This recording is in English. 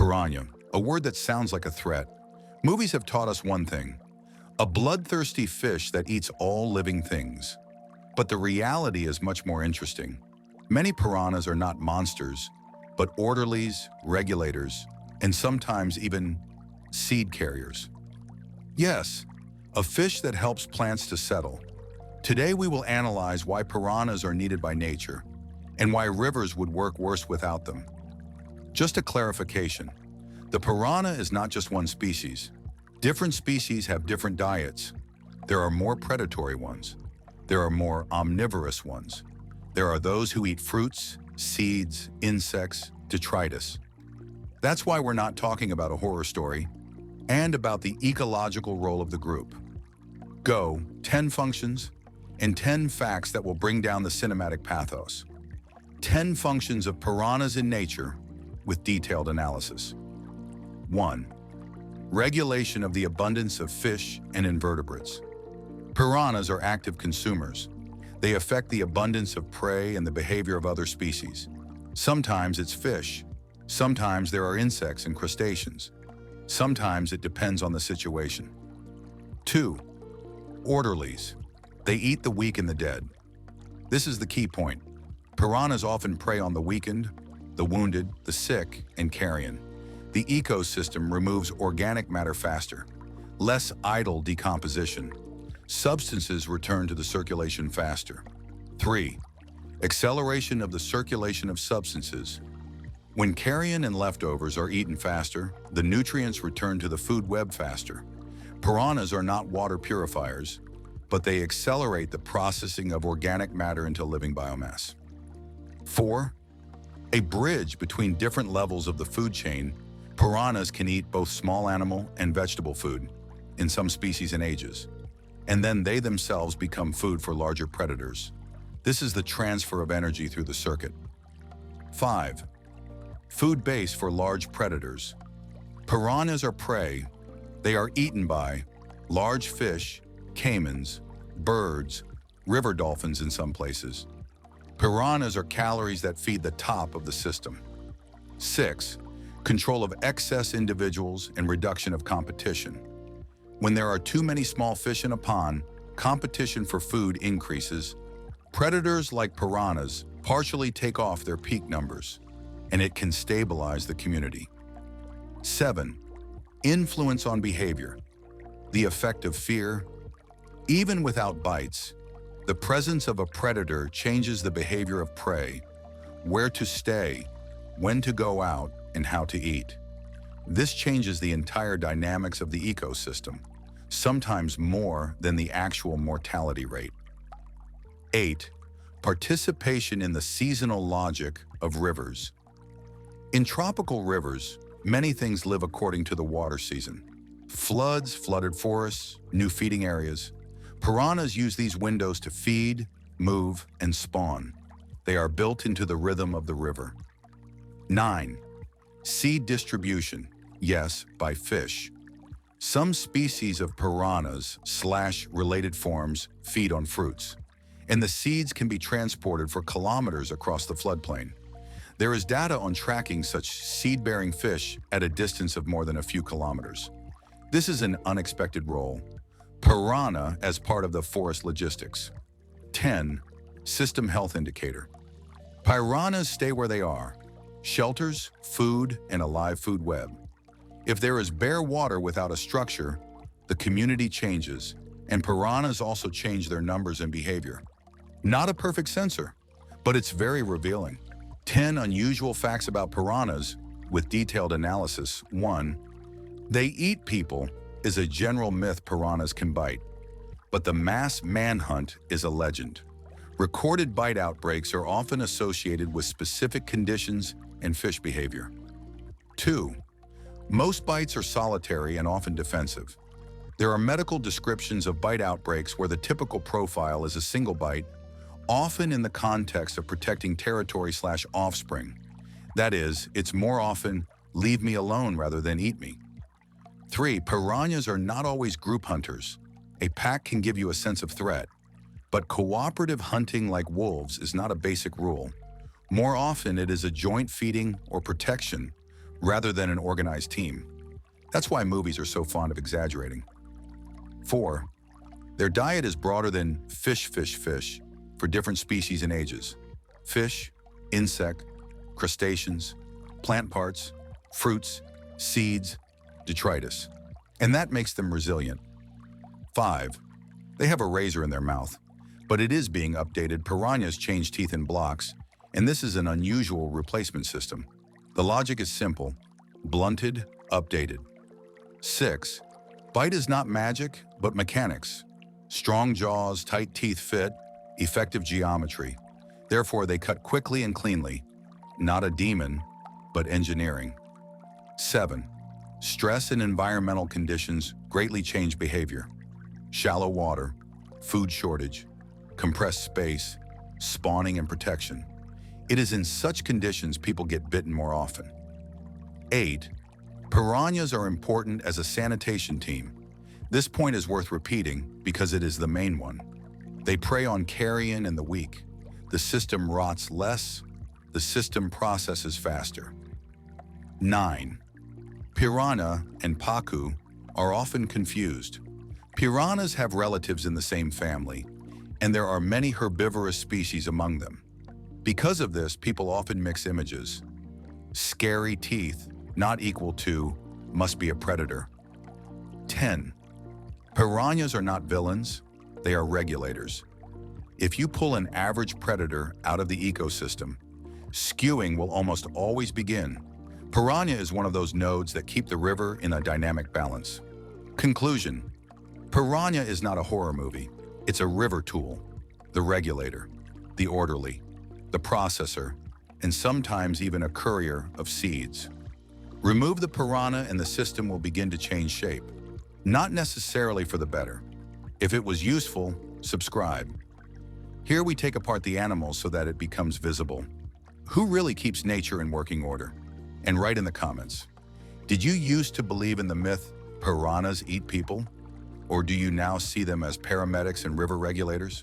Piranha, a word that sounds like a threat. Movies have taught us one thing: a bloodthirsty fish that eats all living things. But the reality is much more interesting. Many piranhas are not monsters, but orderlies, regulators, and sometimes even seed carriers. Yes, a fish that helps plants to settle. Today we will analyze why piranhas are needed by nature and why rivers would work worse without them. Just a clarification, the piranha is not just one species. Different species have different diets. There are more predatory ones. There are more omnivorous ones. There are those who eat fruits, seeds, insects, detritus. That's why we're not talking about a horror story and about the ecological role of the group. Go, 10 functions and 10 facts that will bring down the cinematic pathos. 10 functions of piranhas in nature with detailed analysis. 1. Regulation of the abundance of fish and invertebrates. Piranhas are active consumers. They affect the abundance of prey and the behavior of other species. Sometimes it's fish. Sometimes there are insects and crustaceans. Sometimes it depends on the situation. 2. Orderlies. They eat the weak and the dead. This is the key point. Piranhas often prey on the weakened, the wounded, the sick, and carrion. The ecosystem removes organic matter faster. Less idle decomposition. Substances return to the circulation faster. 3. Acceleration of the circulation of substances. When carrion and leftovers are eaten faster, the nutrients return to the food web faster. Piranhas are not water purifiers, but they accelerate the processing of organic matter into living biomass. 4. A bridge between different levels of the food chain. Piranhas can eat both small animal and vegetable food, in some species and ages, and then they themselves become food for larger predators. This is the transfer of energy through the circuit. 5. Food base for large predators. Piranhas are prey. They are eaten by large fish, caimans, birds, river dolphins in some places. Piranhas are calories that feed the top of the system. 6. Control of excess individuals and reduction of competition. When there are too many small fish in a pond, competition for food increases. Predators like piranhas partially take off their peak numbers, and it can stabilize the community. 7. Influence on behavior. The effect of fear. Even without bites, the presence of a predator changes the behavior of prey, where to stay, when to go out, and how to eat. This changes the entire dynamics of the ecosystem, sometimes more than the actual mortality rate. 8. Participation in the seasonal logic of rivers. In tropical rivers, many things live according to the water season. Floods, flooded forests, new feeding areas. Piranhas use these windows to feed, move, and spawn. They are built into the rhythm of the river. 9. Seed distribution, yes, by fish. Some species of piranhas / related forms feed on fruits, and the seeds can be transported for kilometers across the floodplain. There is data on tracking such seed-bearing fish at a distance of more than a few kilometers. This is an unexpected role. Piranha as part of the forest logistics. 10. System health indicator. Piranhas stay where they are. Shelters, food, and a live food web. If there is bare water without a structure, the community changes, and piranhas also change their numbers and behavior. Not a perfect sensor, but it's very revealing. 10 unusual facts about piranhas with detailed analysis. 1. They eat people is a general myth. Piranhas can bite, but the mass manhunt is a legend. Recorded bite outbreaks are often associated with specific conditions and fish behavior. 2. Most bites are solitary and often defensive. There are medical descriptions of bite outbreaks where the typical profile is a single bite, often in the context of protecting territory / offspring. That is, it's more often, leave me alone rather than eat me. 3. Piranhas are not always group hunters. A pack can give you a sense of threat, but cooperative hunting like wolves is not a basic rule. More often, it is a joint feeding or protection rather than an organized team. That's why movies are so fond of exaggerating. 4. Their diet is broader than fish for different species and ages. Fish, insect, crustaceans, plant parts, fruits, seeds, detritus. And that makes them resilient. 5. They have a razor in their mouth, but it is being updated. Piranhas change teeth in blocks, and this is an unusual replacement system. The logic is simple: blunted, updated. 6. Bite is not magic, but mechanics. Strong jaws, tight teeth fit, effective geometry. Therefore, they cut quickly and cleanly. Not a demon, but engineering. 7. Stress and environmental conditions greatly change behavior. Shallow water, food shortage, compressed space, spawning and protection. It is in such conditions people get bitten more often. 8. Piranhas are important as a sanitation team. This point is worth repeating because it is the main one. They prey on carrion and the weak. The system rots less, the system processes faster. 9. Piranha and pacu are often confused. Piranhas have relatives in the same family, and there are many herbivorous species among them. Because of this, people often mix images. Scary teeth, not equal to, must be a predator. 10. Piranhas are not villains, they are regulators. If you pull an average predator out of the ecosystem, skewing will almost always begin. Piranha is one of those nodes that keep the river in a dynamic balance. Conclusion: Piranha is not a horror movie. It's a river tool, the regulator, the orderly, the processor, and sometimes even a courier of seeds. Remove the piranha and the system will begin to change shape. Not necessarily for the better. If it was useful, subscribe. Here we take apart the animals so that it becomes visible. Who really keeps nature in working order? And write in the comments. Did you used to believe in the myth piranhas eat people? Or do you now see them as paramedics and river regulators?